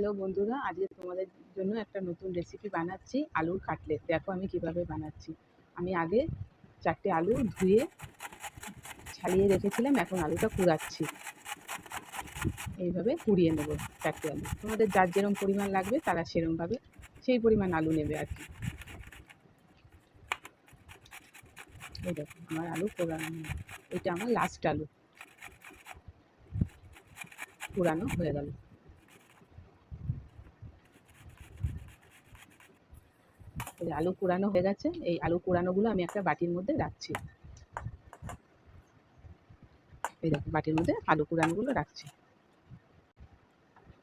Hello বন্ধুরা, আজকে তোমাদের জন্য একটা নতুন রেসিপি বানাচ্ছি, আলুর কাটলেট। দেখো আমি কিভাবে বানাচ্ছি। আমি আগে 4টে আলু ধুয়ে ছাড়িয়ে রেখেছিলাম, এখন আলুটা কুড়াচ্ছি। এইভাবে কুড়িয়ে নেব 4টে আলু। তোমাদের যার যেরকম পরিমাণ লাগবে তারা সেরকমভাবে সেই পরিমাণ আলু নেবে আর কি। এই দেখো আমার আলু কুড়ানো, এটা আমার লাস্ট আলু কুড়ানো হয়ে গেল। এই আলু কুড়ানো হয়ে গেছে, এই আলু কুড়ানোগুলো আমি একটা বাটির মধ্যে রাখছি। এই দেখো বাটির মধ্যে আলু কুড়ানোগুলো রাখছি।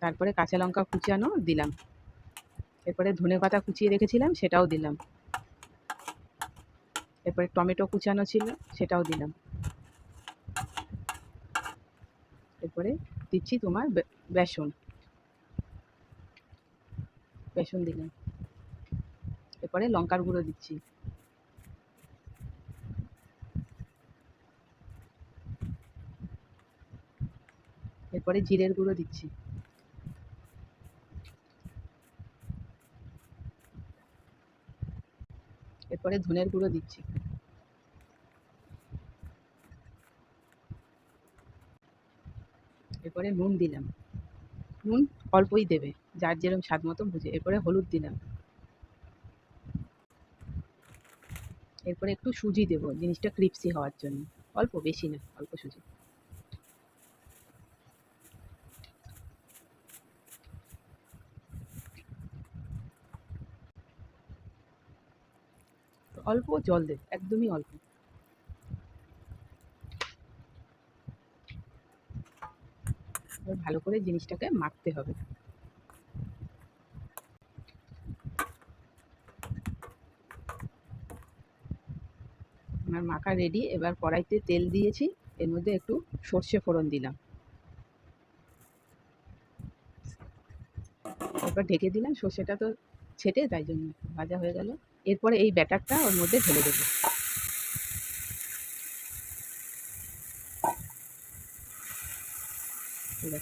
তারপরে কাঁচা লঙ্কা কুচানো দিলাম, এরপরে ধনেপাতা কুচিয়ে রেখেছিলাম সেটাও দিলাম, এরপরে টমেটো কুচানো ছিল সেটাও দিলাম, এরপরে দিচ্ছি তোমার বেসন বেসন দিলাম, এরপরে লঙ্কার গুঁড়ো দিচ্ছি, এরপরে জিরের গুঁড়ো দিচ্ছি, এরপরে ধনের গুঁড়ো দিচ্ছি, এরপরে নুন দিলাম। নুন অল্পই দেবে, যার যেরকম স্বাদ মতো বুঝে। এরপরে হলুদ দিলাম, এরপরে একটু সুজি দেবো জিনিসটা ক্রিপসি হওয়ার জন্য, অল্প, বেশি না, অল্প সুজি। অল্প জল দেবে, একদমই অল্প। ভালো করে জিনিসটাকে মাখতে হবে। আমার মাখা রেডি। এবার কড়াইতে তেল দিয়েছি, এর মধ্যে একটু সর্ষে ফোড়ন দিলাম, এরপর ঢেকে দিলাম। সর্ষেটা তো ছেটে, তাই জন্য ভাজা হয়ে গেল। এরপরে এই ব্যাটারটা ওর মধ্যে ঢেলে দেবো।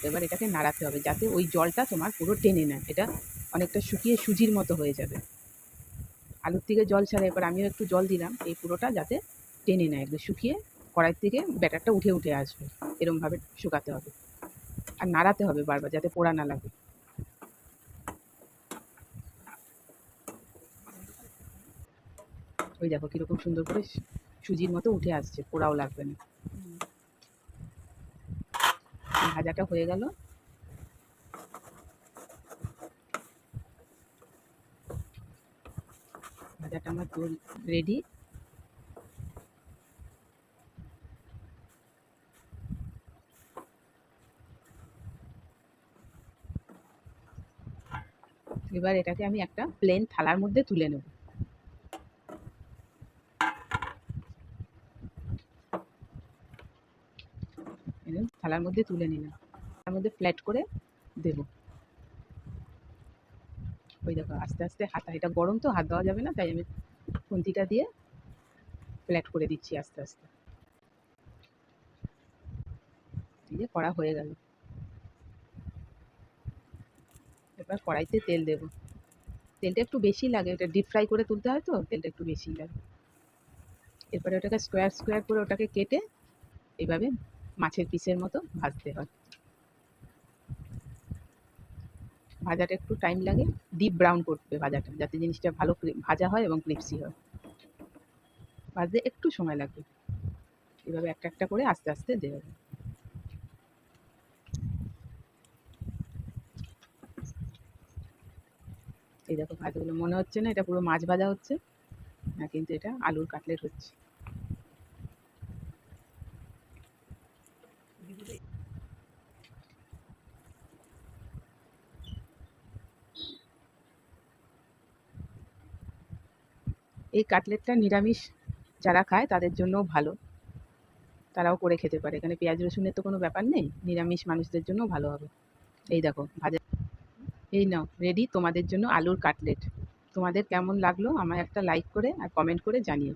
এবার এটাকে নাড়াতে হবে যাতে ওই জলটা তোমার পুরো টেনে নেয়। এটা অনেকটা শুকিয়ে সুজির মতো হয়ে যাবে, আলুর থেকে জল ছাড়ে। এবার আমিও একটু জল দিলাম, এই পুরোটা যাতে টেনে নেয়, একদম শুকিয়ে কড়াই থেকে ব্যাটারটা উঠে উঠে আসবে, এরকমভাবে শুকাতে হবে। আর নাড়াতে হবে বারবার যাতে পোড়া না লাগে। ওই দেখো কীরকম সুন্দর করে সুজির মতো উঠে আসছে, পোড়াও লাগবে না। ভাজাটা হয়ে গেল। ভাজাটা আমার রেডি। এবার এটাকে আমি একটা প্লেন থালার মধ্যে তুলে নেব। থালার মধ্যে তুলে নিলাম, তার মধ্যে ফ্ল্যাট করে দেব। ওই দেখো আস্তে আস্তে হাত, এটা গরম তো হাত দেওয়া যাবে না, তাই আমি খুন্তিটা দিয়ে ফ্ল্যাট করে দিচ্ছি আস্তে আস্তে। এই যে করা হয়ে গেল। এবার কড়াইতে তেল দেব। তেলটা একটু বেশি লাগে, এটা ডিপ ফ্রাই করে তুলতে হয় তো তেলটা একটু বেশি লাগে। এরপরে ওটাকে স্কোয়ার স্কোয়ার করে ওটাকে কেটে এইভাবে মাছের পিসের মতো ভাজতে হয়। ভাজাটা একটু টাইম লাগে, ডিপ ব্রাউন করতে ভাজাটা, যাতে জিনিসটা ভালো ভাজা হয় এবং ক্রিপসি হয়। ভাজতে একটু সময় লাগবে। এভাবে একটা একটা করে আস্তে আস্তে দেবে। এই দেখো ভাজাগুলো, মনে হচ্ছে না এটা পুরো মাছ ভাজা হচ্ছে না, কিন্তু এটা আলুর কাটলেট হচ্ছে। এই কাটলেটটা নিরামিষ যারা খায় তাদের জন্যও ভালো, তারাও করে খেতে পারে। এখানে পেঁয়াজ রসুনের তো কোনো ব্যাপার নেই, নিরামিষ মানুষদের জন্যও ভালো হবে। এই দেখো ভাজা, এই নাও রেডি তোমাদের জন্য আলুর কাটলেট। তোমাদের কেমন লাগলো আমায় একটা লাইক করে আর কমেন্ট করে জানিও।